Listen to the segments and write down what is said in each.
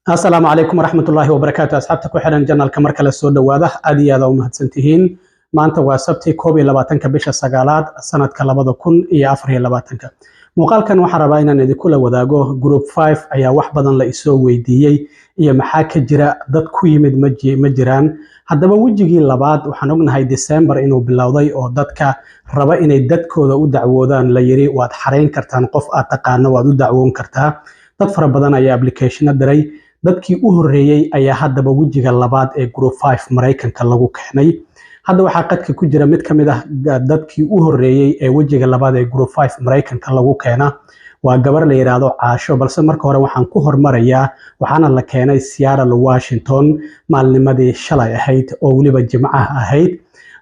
السلام عليكم ورحمة الله وبركاته أصحابتك وحرن جنال كمر كلا سود واضح أدي هذا ومهتسنتهين ما أنت واسبتي كوبي لباتنك بيش السجالات سنة كلابد كن يافره لباتنك مقال كان وحرباينا إن كل وذاقه جروب 5 أي واحد بدن لإسوا ويديي هي محاك جرا ضد كوي مجران هذا بوجهي لبعض وحنقولنا هاي ديسمبر إنه باللاوضي أو ضدك ربا إن ضدك ودعوودان ليري وحرين كرتان قف أتقان ودعوون كرتا ضد فربنا أي أبليكيشن دري dadkii u horeeyay ayaa haddaba wajiga labaad ee group 5 Mareykanka lagu keenay hadda waxa qadka ku jira mid kamid ah dadkii u horeeyay ee wajiga labaad ee group 5 Mareykanka lagu keena waa gabar la yiraahdo Caasho balse marka hore waxaan ku hormarayaa waxaana la keenay Seattle Washington maalnimadii shalay ahayd oo waliba Jimcaha ahayd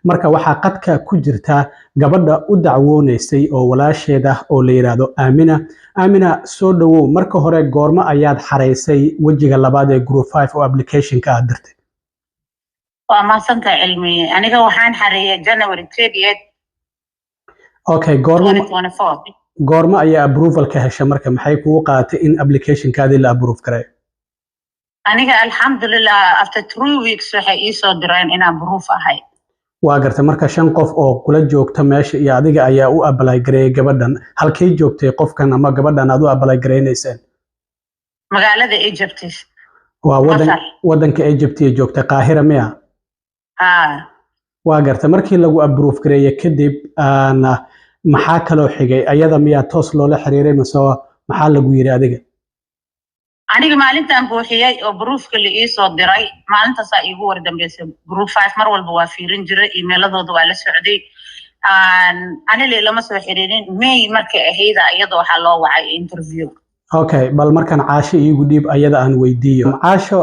marka waxa qadka ku jirta gabadha u dacwoonaysay oo walaasheeda oo la yiraahdo Amina soo dhawow marka hore goorma ayaad xareysay wajiga labaad ee group 5 oo application ka dirtay waa ma santa cilmi aniga waxaan xareeyay January 30th okay goorma ayaa approval ka heshay marka maxay kugu qaadatay in application kaadi la approve karay aniga alxamdulillah after 3 weeks waxay ii soo direen in approve ahay waa gartay marka 5 qof oo kula joogta meesha iyo adiga ayaa u apply gareeyay gabadhan halkay joogtay qofkan ama gabadhan aad u apply gareynaysaan magaalada Egypt waa wadanka Egypt ee joogta Qaahira miya waa gartay markii lagu approve gareeyay kadib maxaa kale oo xigay ayada miya toos loola xiriiray maxaa lagu yiri adiga aniga maalintan buuxiyay oo proofka la ii soo diray maalintaas ay igu wardambeysay group 5 mar walba waa fiirin jiray email-adooda waa la socday aniga lama soo xiriirin May markay ahayd iyadoo waxa loo wacay interview okay bal markan Caasho iigu dhiib ayada aan weydiiyo Caasho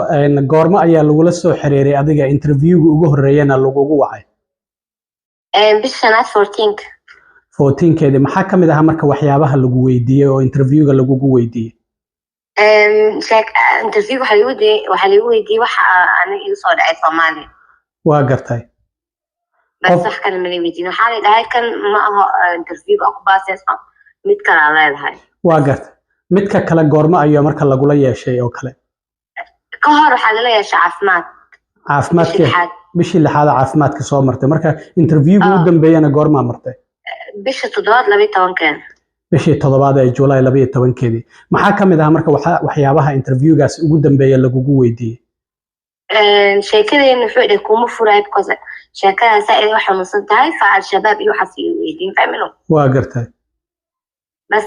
goorma ayaa lagu la soo xiriiray adiga interviewga ugu horeeyana lagugu wacay bisha 14keeda maxaa kamid ah marka waxyaabaha lagu weydiiyay oo interviewga lagugu weydiiyay interview waxa lagu weydiiyay waxa aan igu soo dhacay Soomaaliya waa gartay bas wax kale ma weydiin waxa la dhahay kan ma aha interview ku baasaysan mid kale aan leedahay waa gartay midka kale goorma ayaa marka lagu la yeeshay oo kale ka hor waxa la yeeshay caafimaadka bishii lixaad caafimaadka soo martay marka interviewga u dambeeyana goorma martay bisha 12 bishii 7 ee July 12keedii maxaa kamid ah marka waxyaabaha interviewgaas ugu dambeeyay lagugu weydiiyay sheekadeen wuxuu dhahay kuma furay because sheekadaas ay wax xanuunsan tahay faal shabaab iyo waxa sii weydiin fahmino waa gartay bas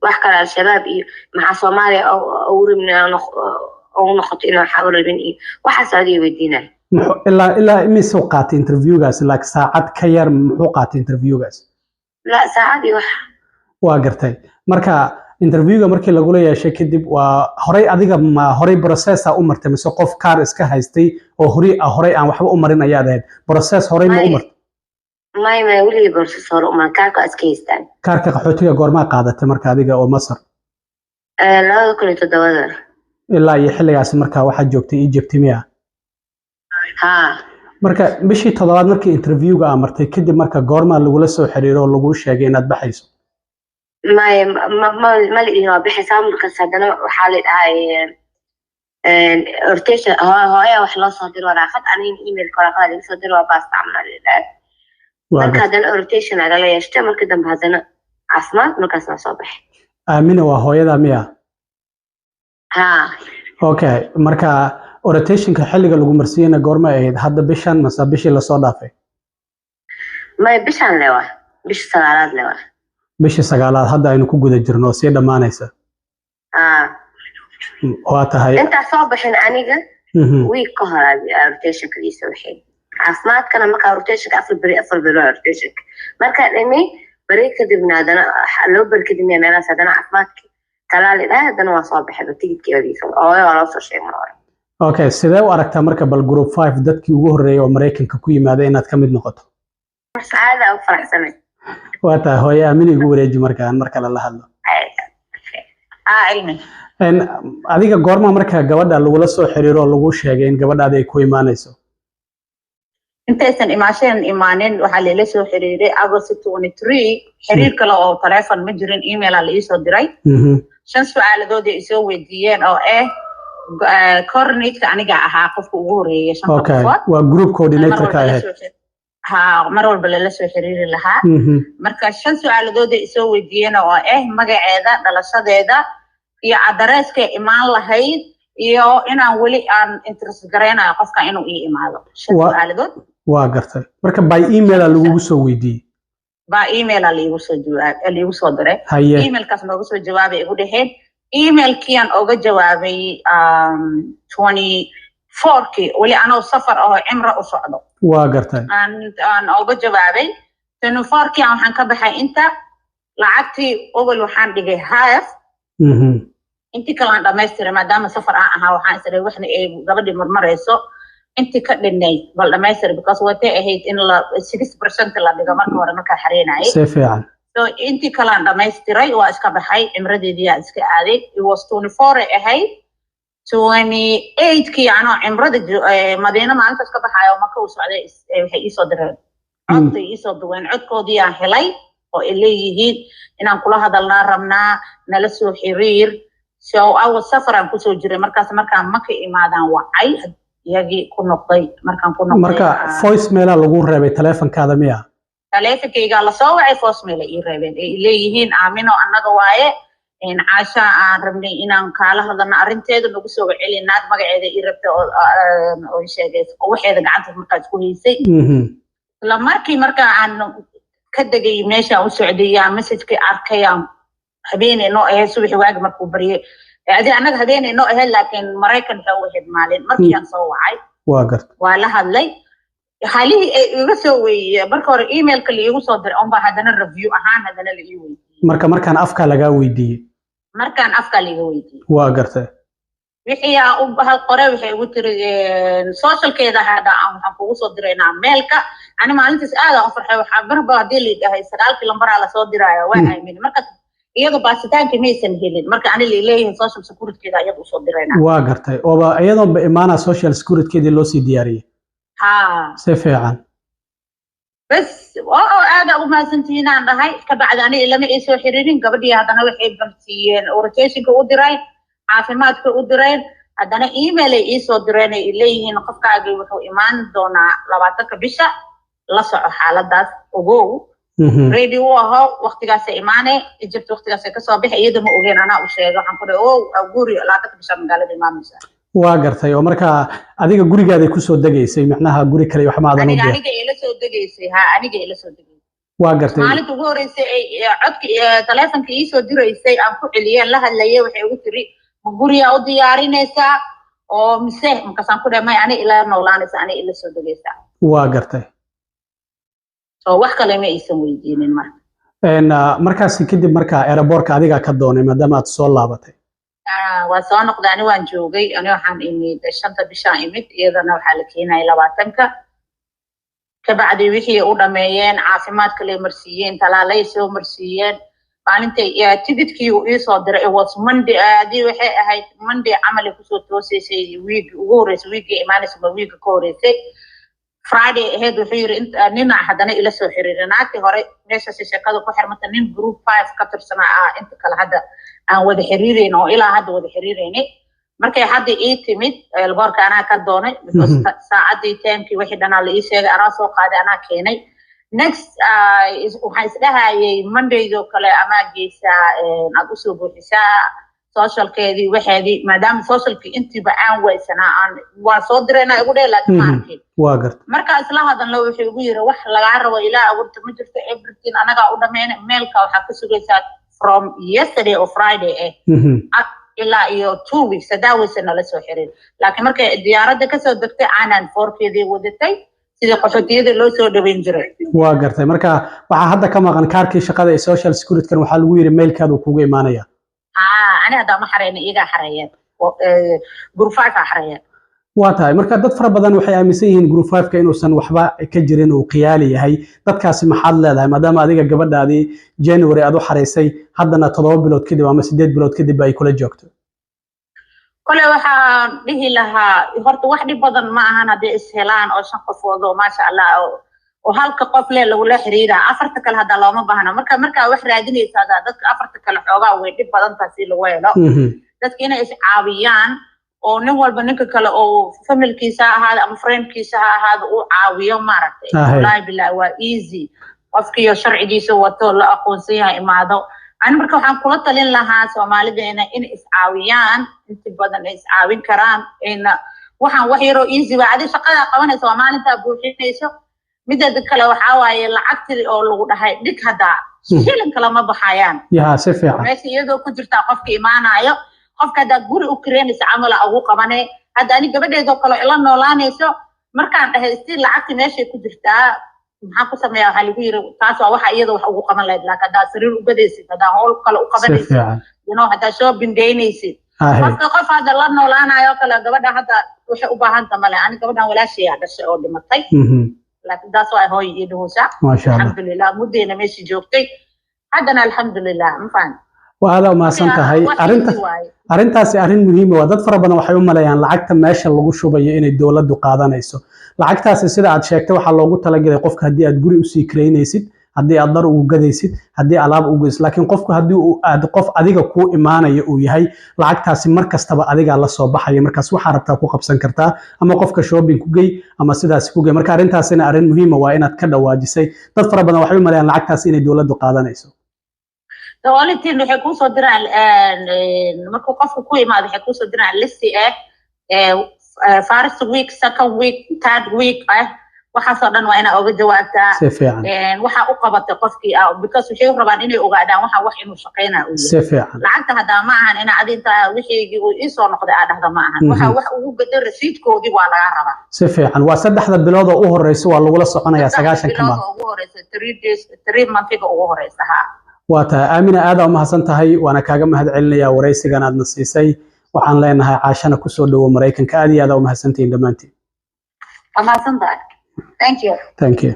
wax kale shabaab iyo maxaa Soomaaliya oo urumna oo noqoto inuu xawrabin iyo waxa saadi weydiinay ilaa imisoo qaatay interviewgaas like saacad ka yar muxuu qaatay interviewgaas la saacad iyo waa gartay marka interviewga markii lagu la yeeshay kadib waa horay adiga ma horay process u martay mise qof kaar iska haystay oo horay aan waxba u marin ayaad ahayd process horay ma u martay ma wali process hore u marin kaarka iska haystaan kaarka qaxootiga goorma qaadatay marka adiga oo Masar 2007 ilaa iyo xilligaas marka waxa joogtay Egypt miya marka bishii 7 markii interviewga aan martay kadib marka goorma lagu la soo xiriiro oo lagu sheegay inaad baxayso ما لقينا بحساب كسادنا وحالة هاي روتيشن هاي وحلا صادر وراخد أنا إيميل كراخد صادر وباس تعمل لله مركزنا روتيشن على لا يشتمل كده بهذا عصمات مركزنا صباح آمنة وهاي ذا ميا أوكي مركا روتيشن كحلقة لو مرسينا قرمة إيه هذا بيشان مسا بيشي لصادفة ما بيشان لوا بيش سعرات لوا bishii 9aad hadda aynu ku guda jirno si dhamaanaysa waa tahay inta soo baxin aniga week ka hor rotation kaliisa waxay caafimaadkana marka rotation afar bari rotation marka dhimi bari kadibna hadana loo barkadimay meelaha sadana caafimaadka kala leedahay hadana waa soo baxay tigidkeediisa oo waa soo sheegay okay sidee u aragtaa marka bal group 5 dadkii ugu horeeyay oo Mareykanka ku yimaaday inaad ka mid noqoto saada oo faraxsanay waata hooyo Amina igu wareeji marka la hadlo cilmi adiga goorma marka gabadha lagu la soo xiriiro lagu sheegay in gabadhaada ay ku imaanayso intaysan imaanin waxa la soo xiriiray August 23 xiriir kale oo telefoon ma jirin email la ii soo diray 5 su'aaladood ay soo weydiiyeen oo coordinate aniga ahaa qofka ugu horeeyay shan qofood waa group coordinator ka ahayd mar walba la soo xiriiri lahaa marka 5 su'aaladood ay soo weydiiyeen oo magaceeda dhalashadeeda iyo addresska imaan lahayd iyo inaan wali aan interest gareynayo qofka inuu ii imaado 5 su'aaladood waa gartay marka by email lagu soo weydiiyay by email lagu soo diray emailkaas noogu soo jawaabay ugu dhaheed emailkiyan oga jawaabay 24 wali anoo safar oo cimro u socdo waa gartay aan oga jawaabay 24 waxaan ka baxay inta lacagtii awal waxaan dhigay half intii kale aan dhameystiray maadaama safar aan ahaa waxaan isleeyahay waxna ay gabadhii marmareyso intii ka dhinay bal dhameystiray because watay ahayd in la 6% la dhigo marka hore marka xareenayay si fiican so intii kale aan dhameystiray waa iska baxay cimradeedii aan iska aaday it was 24 ahayd 28 kii anoo cimrada Madiina maalintaas ka baxayo marka uu socday waxay ii soo direen codkii ii soo duween codkoodii aan helay oo ay leeyihiin inaan kula hadalnaa rabnaa nala soo xiriir so aw safaran ku soo jiray markaas markaan maka imaadaan wacay iyagii ku noqday markaan ku noqday marka voice mail lagu reebay telefonkaada miya telefonkayga la soo wacay voice mail ay reebeen ay leeyihiin aamino annaga waaye in Aisha aan rabnay inaan kala hadalno arinteeda nagu soo celin naag magaceeda ii rabtay oo sheegay oo waxeeda gacanta markaas ku haysay la markii marka aan ka dagay meesha u socday message-ka arkayaan habeenay noo ahay subax waagi markuu bariyay adi anaga habeenay noo ahay laakiin Mareykan waxa uu ahayd maalin markii aan soo wacay waa gartay waa la hadlay halihii iga soo weeyay marka hore email-ka la igu soo diray on baa hadana review ahaan hadana la ii weydiiyay markaan afka laga weydiiyay markaan afka laga weydiiyay waa gartay wixii aan u bahal qoray waxay ugu tiri socialkeeda hada aan waxaan kugu soo diraynaa mailka ani maalintaas aad aan u farxay waxaan marba hadii la dhahay 9 lambar la soo diraayo waa aamin marka iyada baasitaanka maysan helin marka ani leeyahay social security-keeda ayagu soo diraynaa waa gartay oo iyadoo imaana social security-keeda loo sii diyaariyay si fiican bas oo aad u maasantiin aan dhahay ka bacda ani ilama ay soo xiriirin gabadhii hadana waxay barsiiyeen orientation-ka u diray caafimaadka u direen hadana email ay ii soo direen ay leeyihiin qofkaaga wuxuu imaan doonaa 20ka bisha la soco xaaladaas ogow ready u ahaa waqtigaas imaanay Egypt waqtigaas ka soo bixay iyada ma ogeen anaa u sheegay waxaan ku dhahay guri 20ka bisha magaalada imaamisa waa gartay oo marka adiga gurigaada ku soo dageysay macnaha guri kale wax ma aadan u jeedo aniga ila soo dageysay aniga ila soo dageysay waa gartay maalinta ugu horeysay ay codka telefonka ii soo diraysay aan ku celiyeen la hadlayay waxay ugu tiri ma guriga u diyaarinaysa oo mise markaasaan ku dhahay ani ila noolaanaysa ani ila soo dageysa waa gartay oo wax kale ma aysan weydiinin markaas kadib marka airportka adiga ka doonay maadaama aad soo laabatay waa soo noqday ani waan joogay ani waxaan imid 5 bisha imid iyadana waxa la keenay 20ka ka bacdi wixii u dhameeyeen caafimaadka la marsiiyeen talaalay soo marsiiyeen maalinta tigidkii uu ii soo diray was Monday aadi waxay ahayd Monday amali ku soo tooseysay week ugu horeysay week imaanaysa week ka horeysay Friday ahayd wuxuu yiri nina hadana ila soo xiriirinaatay hore meesha shaqada ku xirmata nin group 5 ka tirsanaa inta kala hada aan wada xiriireen oo ilaa hada wada xiriireenay markay hadda ii timid elboorka anaa ka doonay saacadii taamkii wixii dhanaa la ii sheegay anaa soo qaaday anaa keenay next waxaan isdhahayay Monday-do kale ama geesa aad u soo buuxisaa socialkeedii waxeedii maadaama socialkii intiiba aan waysanaa aan waa soo dirayna ugu dheer laakiin ma arkin waa gartay marka isla hadan loo wuxuu ugu yiri wax laga rabo ilaa awoorta ma jirto everything anaga u dhameeyay mailka waxa ka sugaysaa from yesterday or Friday ilaa iyo 2 weeks daawaysan la soo xiriir laakiin markay diyaaradda ka soo degtay aanan foorkeedii wadatay sida qaxootiyada loo soo dhaweyn jiray waa gartay marka waxa hadda ka maqan kaarkii shaqada ee social security kan waxa lagu yiri mailkaadu kugu imaanaya ani hada ma xareeyay iga xareeyay group 5 xareeyay waa tahay marka dad fara badan waxay aaminsan yihiin group 5 ka inuusan waxba ka jirin oo qiyaali yahay dadkaasi maxaad leedahay maadaama adiga gabadhaadii January aad u xareysay haddana 7 bilood kadib ama 8 bilood kadib ay kula joogto kale waxaan dhihi lahaa horta wax dhib badan ma ahan hadii is helaan oo 5 qofood oo ma sha Allah oo halka qof lagu la xiriira afarta kale hada looma baahna marka wax raadinaysa dadka afarta kale xoogaa way dhib badan taasi lagu helo dadka inay is caawiyaan oo nin walba ninka kale oo familkiisa ahaada ama friendkiisa ahaada uu caawiyo maaragtay wallahi billahi waa easy qofkiyo sharcigiisa wato la aqoonsan yahay imaado aan marka waxaan kula talin lahaa Soomaalideena in is caawiyaan inta badan is caawin karaan in waxaan wax yaro easy waa adi shaqada qabanayso maalinta buuxinayso midda kale waxa waaye lacagtii oo lagu dhahay dhig hada shilin kala ma baxayaan yaa si fiican meesha iyadoo ku jirta qofka imaanayo qofka hada guri u kireenaysa amal ugu qabanay hada ani gabadheedo kale ila noolaanayso markaan dhahay si lacagtii meesha ku jirtaa maxaa ku sameeyaa waxa lagu yiri taas waa waxa iyadoo wax ugu qaban lahayd laakiin hada sariir u gadaysid hada howl kale u qabanaysid hada shopping daynaysid qof hada la noolaanayo kale gabadha hada waxay u baahan tahay ani gabadhan walaashay dhashay oo dhimatay laakiin taas waa hooy iyo dhawsa alxamdulillah muddeena meeshii joogtay haddana alxamdulillah ma fahant وهذا ما سنتهي أرنتاسي أرن مهمة ودد فربنا وحيوم ملايان لعقت ماشى اللجوء شوبية إن الدولة دقادة نيسو لعقتاسي سيدا عاد شيكته وحلوجو تلاقي قفك هدي أتجري وسيكرين يسد هدي أقدر وجد يسد هدي علاب وجز لكن قفك هدي قف أديك كو إيمانه يهي لعقتاسي مركز تبع أديك على الصباح هي مركز وحربتها كو قبسن كرتا أما قفك شوبين كوجي أما سيدا سكوجي مركز أرنتاسي أرن مهمة وإن أتكلم واجسي دد فربنا وحيوم ملايان لعقتاسي إن الدولة دقادة نيسو دولتي اللي حيكون صدرنا markuu qofku ku imaado waxay ku sodinaa listi first week second week third week waxa soo dhan waa ina uga jawaabtaa waxa u qabatay qofkii because waxay rabaan inay ogaadaan waxa wax inuu shaqeynayo lacagta hada ma ahan ina adinta wixii uu isoo noqday dhahda ma ahan waxa wax ugu gadan rasiidkoodii waa laga rabaa si fiican waa saddexda bilood oo u horeysa waa lagu la soconayaa 9 kamaal ugu horeysa 3 days 3 months ugu horeysa waata aamina aad u mahadsan tahay waana kaaga mahad celinayaa wareysigan aad nasiisay waxaan leenahay caashana ku soo dhawo Mareykanka aad iyo aad u mahadsantiin dhamaantiin mahadsantahay thank you